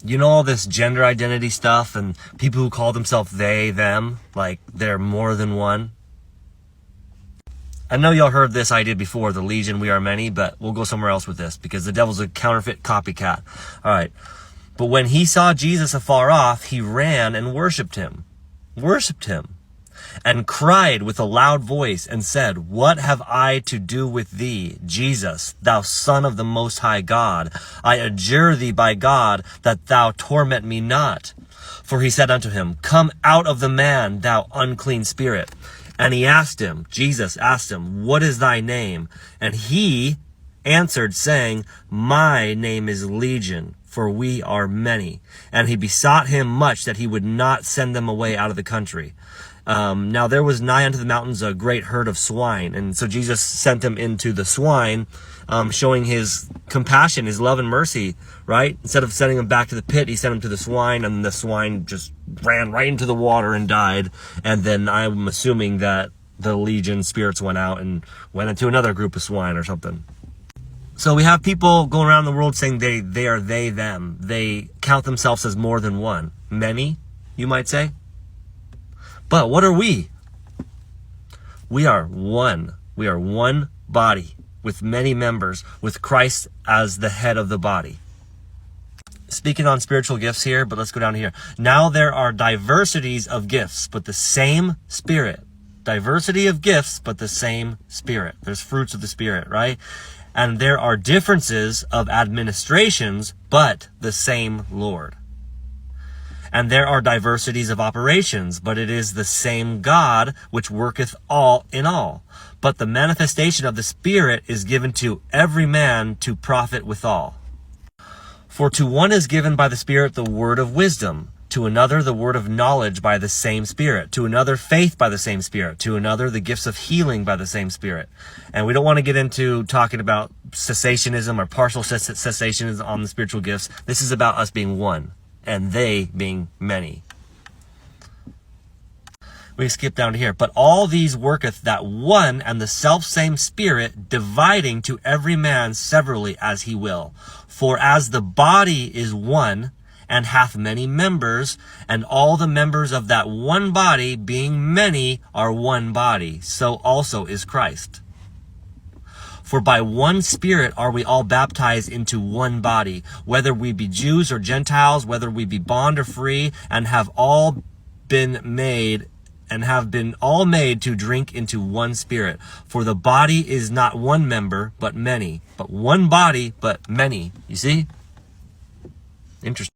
You know, all this gender identity stuff and people who call themselves they, them, like they're more than one. I know y'all heard this idea before, the Legion, we are many, but we'll go somewhere else with this because the devil's a counterfeit copycat. All right. But when he saw Jesus afar off, he ran and worshipped him, and cried with a loud voice and said, "What have I to do with thee, Jesus, thou Son of the Most High God? I adjure thee by God that thou torment me not." For he said unto him, "Come out of the man, thou unclean spirit." And he asked him, Jesus asked him, "What is thy name?" And he answered, saying, "My name is Legion, for we are many." And he besought him much that he would not send them away out of the country. Now there was nigh unto the mountains a great herd of swine. And so Jesus sent them into the swine, showing his compassion, his love and mercy, right? Instead of sending them back to the pit, he sent them to the swine, and the swine just ran right into the water and died. And then I'm assuming that the Legion spirits went out and went into another group of swine or something. So we have people going around the world saying they are they, them. They count themselves as more than one. Many, you might say. But what are we? We are one. We are one body with many members, with Christ as the head of the body. Speaking on spiritual gifts here, but let's go down here. Now there are diversities of gifts, but the same Spirit. Diversity of gifts, but the same Spirit. There's fruits of the Spirit, right? And there are differences of administrations, but the same Lord. And there are diversities of operations, but it is the same God which worketh all in all. But the manifestation of the Spirit is given to every man to profit withal. For to one is given by the Spirit the word of wisdom, to another the word of knowledge by the same Spirit, to another faith by the same Spirit, to another the gifts of healing by the same Spirit. And we don't want to get into talking about cessationism or partial cessationism on the spiritual gifts. This is about us being one, and they being many. We skip down to here. But all these worketh that one and the selfsame Spirit, dividing to every man severally as he will. For as the body is one, and hath many members, and all the members of that one body, being many, are one body, so also is Christ. For by one Spirit are we all baptized into one body, whether we be Jews or Gentiles, whether we be bond or free, and have all been made to drink into one Spirit. For the body is not one member, but many. But one body, but many. You see? Interesting.